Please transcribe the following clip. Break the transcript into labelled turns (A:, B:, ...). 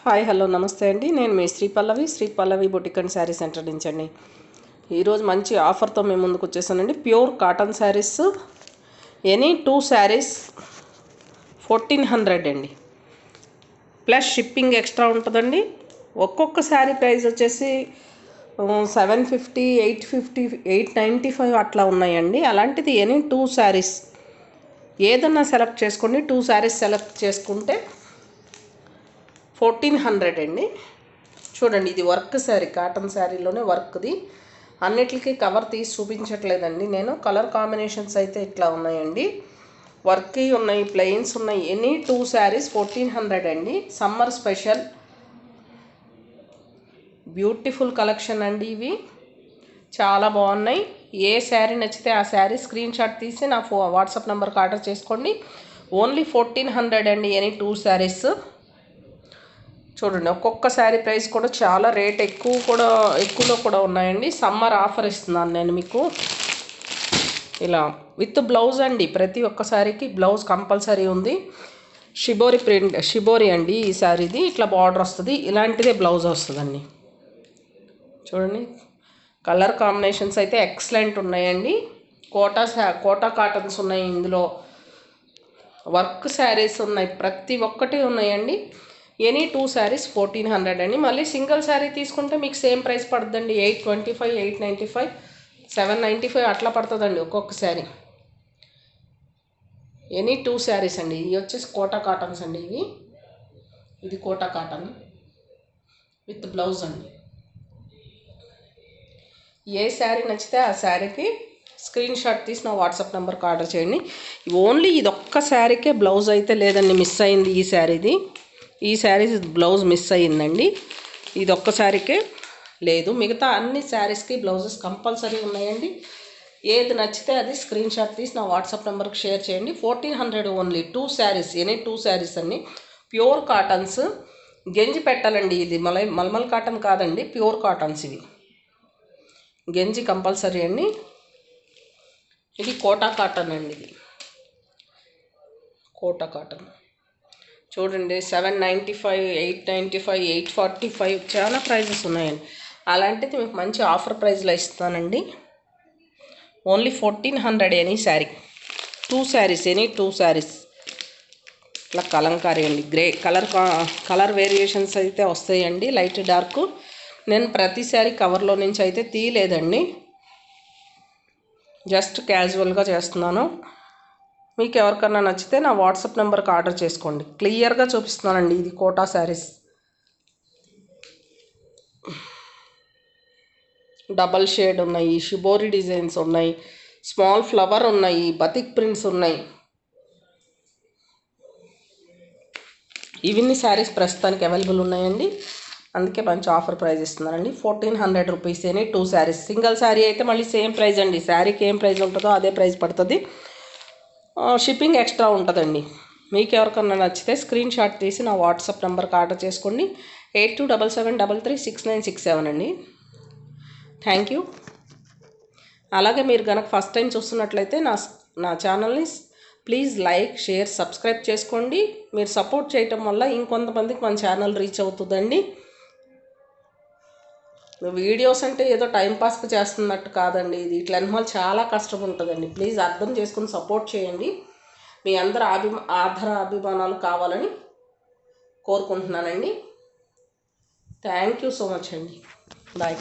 A: Hi hello నమస్తే అండి. నేను మీ శ్రీ పల్లవి బొటిక్ అండ్ శారీ సెంటర్ నుంచి అండి. ఈరోజు మంచి ఆఫర్తో మేము ముందుకు వచ్చేసానండి. Pure cotton saris, any 2 saris 1400 అండి, ప్లస్ షిప్పింగ్ ఎక్స్ట్రా ఉంటుందండి. ఒక్కొక్క శారీ ప్రైస్ వచ్చేసి 750, 850, 895 అట్లా ఉన్నాయండి. అలాంటిది ఎనీ 2 శారీస్ ఏదన్నా సెలెక్ట్ చేసుకోండి. 2 శారీస్ సెలెక్ట్ చేసుకుంటే 1400 అండి. చూడండి, ఇది వర్క్ శారీ, కాటన్ శారీలోనే వర్క్ది. అన్నిటికీ కవర్ తీసి చూపించట్లేదండి నేను. కలర్ కాంబినేషన్స్ అయితే ఇట్లా ఉన్నాయండి. వర్క్ ఉన్నాయి, ప్లెయిన్స్ ఉన్నాయి. ఎనీ 2 శారీస్ 1400 అండి. సమ్మర్ స్పెషల్ బ్యూటిఫుల్ కలెక్షన్ అండి. ఇవి చాలా బాగున్నాయి. ఏ శారీ నచ్చితే ఆ శారీ స్క్రీన్ షాట్ తీసి నా వాట్సాప్ నెంబర్కి ఆర్డర్ చేసుకోండి. ఓన్లీ 1400 అండి, ఎనీ 2 శారీస్. చూడండి, ఒక్కొక్క శారీ ప్రైస్ కూడా చాలా రేట్ ఎక్కువలో కూడా ఉన్నాయండి. సమ్మర్ ఆఫర్ ఇస్తున్నాను నేను మీకు. ఇలా విత్ బ్లౌజ్ అండి. ప్రతి ఒక్క శారీకి బ్లౌజ్ కంపల్సరీ ఉంది. షిబోరి ప్రింట్, షిబోరి అండి ఈ శారీది. ఇట్లా బార్డర్ వస్తుంది, ఇలాంటిదే బ్లౌజ్ వస్తుందండి. చూడండి, కలర్ కాంబినేషన్స్ అయితే ఎక్సలెంట్ ఉన్నాయండి. కోటా కాటన్స్ ఉన్నాయి, ఇందులో వర్క్ శారీస్ ఉన్నాయి, ప్రతి ఒక్కటి ఉన్నాయండి. ఎనీ 2 శారీస్ 1400 అండి. మళ్ళీ సింగిల్ శారీ తీసుకుంటే మీకు సేమ్ ప్రైస్ పడుతుందండి. 825, 895, 795 అట్లా పడుతుందండి ఒక్కొక్క శారీ. ఎనీ 2 శారీస్ అండి. ఇవి వచ్చేసి కోటా కాటన్స్ అండి. ఇది కోటా కాటన్ విత్ బ్లౌజ్ అండి. ఏ శారీ నచ్చితే ఆ శారీకి స్క్రీన్ షాట్ తీసి నా వాట్సాప్ నెంబర్కి ఆర్డర్ చేయండి. ఓన్లీ ఇది ఒక్క శారీకే బ్లౌజ్ అయితే లేదండి, మిస్ అయింది ఈ శారీది. ఈ శారీస్ బ్లౌజ్ మిస్ అయ్యిందండి. ఇది ఒక్క శారీకే లేదు, మిగతా అన్ని శారీస్కి బ్లౌజెస్ కంపల్సరీ ఉన్నాయండి. ఏది నచ్చితే అది స్క్రీన్ షాట్ తీసి నా వాట్సాప్ నెంబర్కి షేర్ చేయండి. 1400 ఓన్లీ 2 శారీస్, ఎనీ 2 శారీస్ అండి. ప్యూర్ కాటన్స్, గెంజి పెట్టాలండి. ఇది మల్మల్ కాటన్ కాదండి, ప్యూర్ కాటన్స్ ఇవి. గెంజి కంపల్సరీ అండి. ఇది కోటా కాటన్ అండి. ఇది కోటా కాటన్. చూడండి, 795, 895, 845 చాలా ప్రైజెస్ ఉన్నాయండి. అలాంటిది మీకు మంచి ఆఫర్ ప్రైస్లో ఇస్తానండి. Only 1400 any sari. 2 saris, any 2 saris. ఇట్లా కలంకారీ అండి. గ్రే కలర్ వేరియేషన్స్ అయితే వస్తాయండి, లైట్ డార్క్. నేను ప్రతి శారీ కవర్లో నుంచి అయితే తీయలేదండి, జస్ట్ క్యాజువల్గా చేస్తున్నాను. మీకు ఎవరికన్నా నచ్చితే నా వాట్సాప్ నెంబర్కి ఆర్డర్ చేసుకోండి. క్లియర్గా చూపిస్తున్నానండి. ఇది కోటా శారీస్, డబల్ షేడ్ ఉన్నాయి, షిబోరి డిజైన్స్ ఉన్నాయి, స్మాల్ ఫ్లవర్ ఉన్నాయి, బతిక్ ప్రింట్స్ ఉన్నాయి. ఇవన్నీ శారీస్ ప్రస్తుతానికి అవైలబుల్ ఉన్నాయండి. అందుకే మంచి ఆఫర్ ప్రైస్ ఇస్తున్నానండి. 1400 రూపీస్ అని 2 శారీస్. సింగిల్ శారీ అయితే మళ్ళీ సేమ్ ప్రైస్ అండి. శారీకి ఏం ప్రైస్ ఉంటుందో అదే ప్రైస్ పడుతుంది. షిప్పింగ్ ఎక్స్ట్రా ఉంటుందండి. మీకు ఎవరికన్నా నచ్చితే స్క్రీన్ షాట్ తీసి నా వాట్సాప్ నెంబర్కి ఆర్డర్ చేసుకోండి. 8277336967 అండి. Thank you. అలాగే మీరు కనుక ఫస్ట్ టైం చూస్తున్నట్లయితే నా ఛానల్ని ప్లీజ్ లైక్, షేర్, సబ్స్క్రైబ్ చేసుకోండి. మీరు సపోర్ట్ చేయటం వల్ల ఇంకొంతమందికి మన ఛానల్ రీచ్ అవుతుందండి. వీడియోస్ అంటే ఏదో టైంపాస్కి చేస్తున్నట్టు కాదండి. ఇది ఇట్లా అనిమల్ చాలా కష్టం ఉంటుందండి. ప్లీజ్ అర్థం చేసుకుని సపోర్ట్ చేయండి. మీ అందరి అభిమానాలు కావాలని కోరుకుంటున్నానండి. థ్యాంక్ యూ సో మచ్ అండి. బాయ్.